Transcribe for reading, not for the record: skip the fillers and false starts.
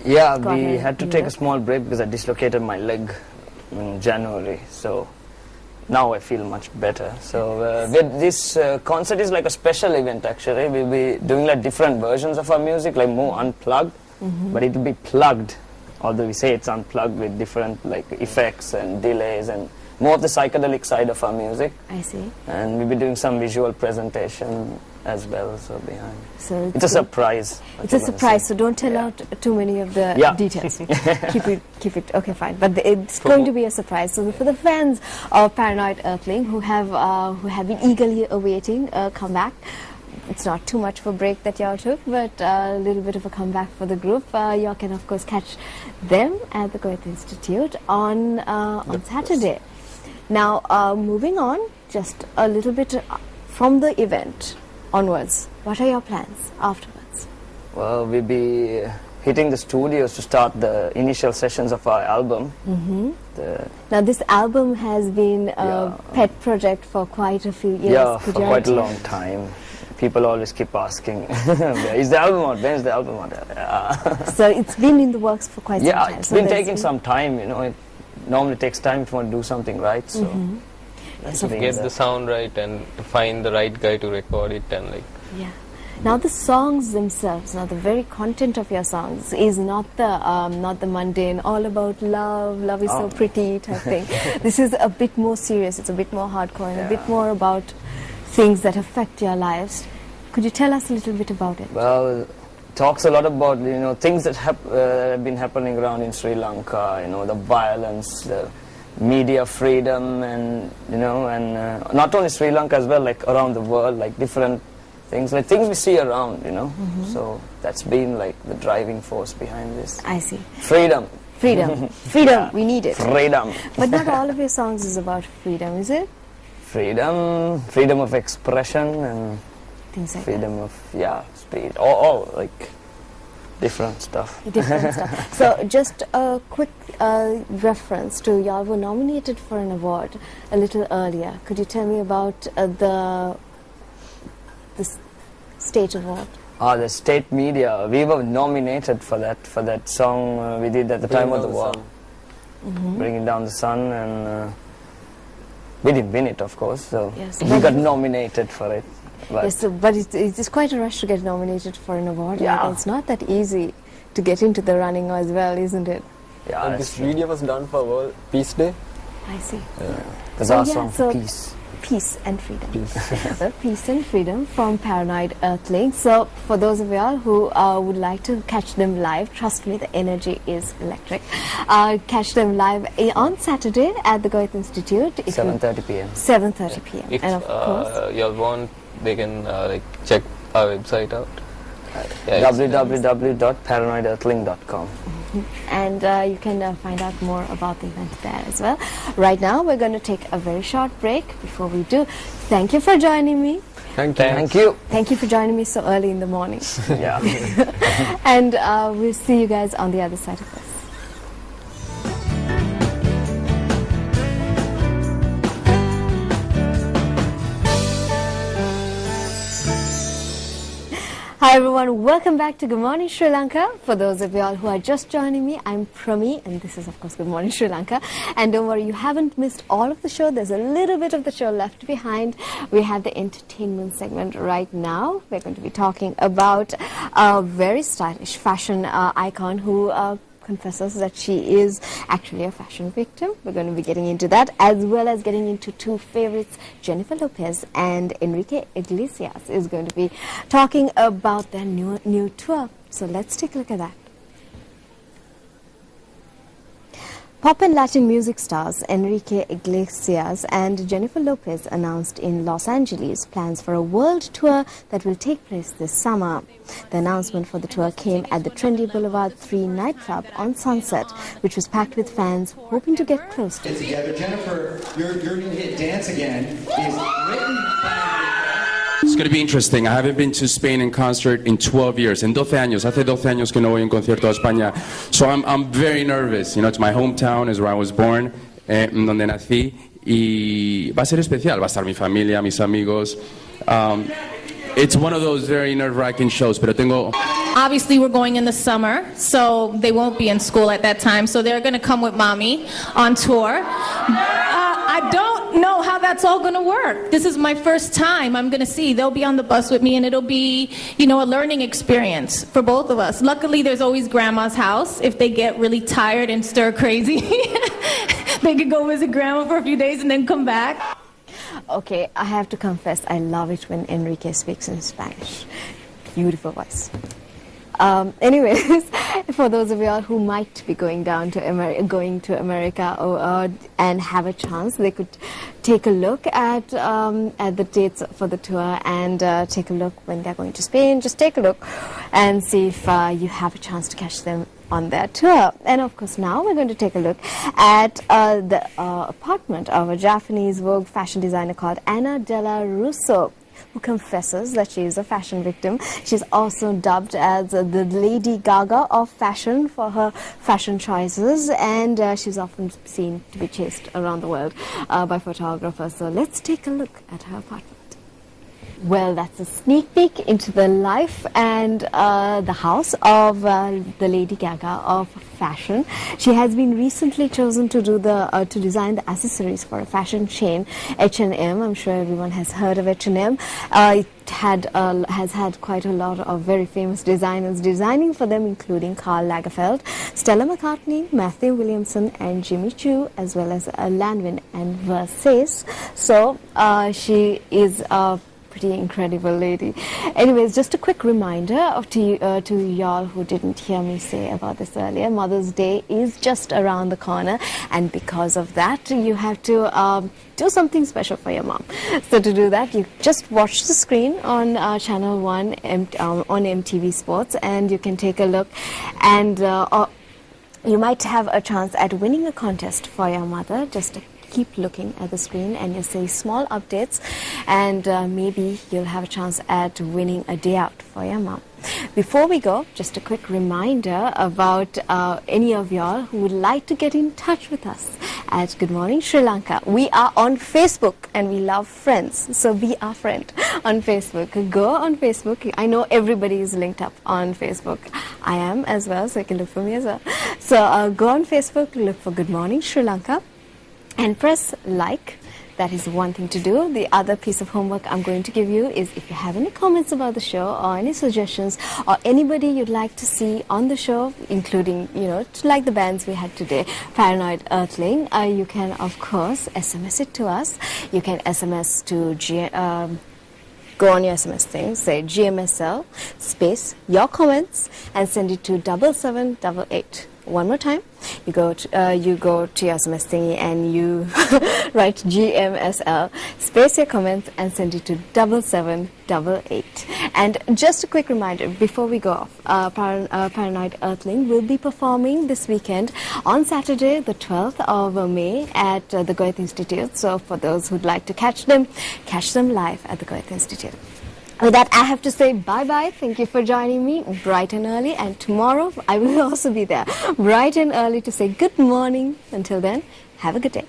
Yeah, we had to take a small break because I dislocated my leg in January. So now I feel much better. So this concert is like a special event actually. We'll be doing like different versions of our music, like more unplugged, but it will be plugged. Although we say it's unplugged with different like effects and delays and more of the psychedelic side of our music. I see. And we'll be doing some visual presentation as well, so behind. So it's a surprise. It's a surprise, so don't tell out too many of the details. keep it, okay, fine. But it's going to be a surprise. So for the fans of Paranoid Earthling who have been eagerly awaiting a comeback, it's not too much of a break that y'all took, but a little bit of a comeback for the group. Y'all can of course catch them at the Goethe Institute on Saturday. Now, moving on, just a little bit from the event onwards, what are your plans afterwards? Well, we'll be hitting the studios to start the initial sessions of our album. Now, this album has been a pet project for quite a few years. Yeah, for quite a long time. People always keep asking, is the album out? When is the album out? So it's been in the works for quite some time. Yeah, it's been taking some time, you know. It normally takes time if you want to do something right, so... To get the sound right and to find the right guy to record it and like... Yeah. Now the songs themselves, now the very content of your songs is not the mundane, all about love is so pretty type thing. This is a bit more serious, it's a bit more hardcore and a bit more about things that affect your lives. Could you tell us a little bit about it? Well, it talks a lot about, you know, things that have been happening around in Sri Lanka, you know, the violence, the media freedom, and you know, and not only Sri Lanka as well, like around the world, like different things, like things we see around, you know. So that's been like the driving force behind this. I see. Freedom. Freedom. We need it. Freedom. But not all of your songs is about freedom, is it? Freedom of expression and things like freedom of speed, all like different stuff. So just a quick reference to y'all were nominated for an award a little earlier. Could you tell me about the state award? The state media. We were nominated for that song we did at the time of the war. Bringing Down the Sun, and we didn't win it, of course. So we got nominated for it. But it's quite a rush to get nominated for an award. Yeah. It's not that easy to get into the running as well, isn't it? Yeah. And this video was done for World Peace Day. I see. That's our song for peace. Peace and freedom. Peace and freedom from Paranoid Earthling. So for those of y'all who would like to catch them live, trust me, the energy is electric. Catch them live on Saturday at the Goethe Institute. 7:30 p.m. 7:30 p.m. If and of course, y'all want, they can like check our website out. www.paranoidearthling.com. And you can find out more about the event there as well. Right now, we're going to take a very short break. Before we do, thank you for joining me. Thank you. Thank you. Thank you for joining me so early in the morning. Yeah. And we'll see you guys on the other side of this. Hi everyone, welcome back to Good Morning Sri Lanka. For those of y'all who are just joining me, I'm Prami, and this is of course Good Morning Sri Lanka. And don't worry, you haven't missed all of the show. There's a little bit of the show left behind. We have the entertainment segment right now. We're going to be talking about a very stylish fashion icon who confesses that she is actually a fashion victim. We're going to be getting into that, as well as getting into two favorites. Jennifer Lopez and Enrique Iglesias is going to be talking about their new tour. So let's take a look at that. Pop and Latin music stars Enrique Iglesias and Jennifer Lopez announced in Los Angeles plans for a world tour that will take place this summer. The announcement for the tour came at the trendy Boulevard 3 nightclub on Sunset, which was packed with fans hoping to get close to it. Together, Jennifer, your new hit "Dance Again" is written by... It's going to be interesting. I haven't been to Spain in concert in 12 years. En 12 años. Hace 12 años que no voy a un concierto a España. So I'm very nervous. You know, it's my hometown, is where I was born, donde nací. Y va a ser especial. Va a estar mi familia, mis amigos. It's one of those very nerve-wracking shows, pero tengo Obviously, we're going in the summer, so they won't be in school at that time. So they're going to come with mommy on tour. I don't know how that's all going to work. This is my first time. I'm going to see. They'll be on the bus with me, and it'll be, a learning experience for both of us. Luckily, there's always grandma's house. If they get really tired and stir crazy, they could go visit grandma for a few days and then come back. Okay, I have to confess, I love it when Enrique speaks in Spanish. Beautiful voice. Anyways, for those of y'all who might be going to America and have a chance, they could take a look at the dates for the tour and take a look when they're going to Spain. Just take a look and see if you have a chance to catch them on their tour. And of course, now we're going to take a look at the apartment of a Japanese Vogue fashion designer called Anna Della Russo, who confesses that she is a fashion victim. She's also dubbed as the Lady Gaga of fashion for her fashion choices, and she's often seen to be chased around the world by photographers. So let's take a look at her apartment. Well, that's a sneak peek into the life and the house of the Lady Gaga of fashion. She has been recently chosen to do to design the accessories for a fashion chain, H&M. I'm sure everyone has heard of H&M. It has had quite a lot of very famous designers designing for them, including Karl Lagerfeld, Stella McCartney, Matthew Williamson, and Jimmy Choo, as well as Lanvin and Versace. So she is a pretty incredible lady. Anyways, just a quick reminder to y'all who didn't hear me say about this earlier, Mother's Day is just around the corner, and because of that you have to do something special for your mom. So to do that, you just watch the screen on Channel 1 on MTV Sports, and you can take a look, and you might have a chance at winning a contest for your mother. Just keep looking at the screen and you'll see small updates, and maybe you'll have a chance at winning a day out for your mom. Before we go, just a quick reminder about any of y'all who would like to get in touch with us at Good Morning Sri Lanka. We are on Facebook and we love friends, so be our friend on Facebook. Go on Facebook. I know everybody is linked up on Facebook. I am as well, so you can look for me as well. So go on Facebook, look for Good Morning Sri Lanka, and press like. That is one thing to do. The other piece of homework I'm going to give you is, if you have any comments about the show or any suggestions or anybody you'd like to see on the show, including, like the bands we had today, Paranoid Earthling, you can, of course, SMS it to us. You can SMS to go on your SMS thing, say GMSL space your comments, and send it to 7788. One more time, you go to your SMS thingy and you write GMSL space your comments and send it to 7788. And just a quick reminder before we go off, Paranoid Earthling will be performing this weekend on Saturday the 12th of May at the Goethe Institute. So for those who'd like to catch them live at the Goethe Institute. With that, I have to say bye-bye. Thank you for joining me bright and early. And tomorrow, I will also be there bright and early to say good morning. Until then, have a good day.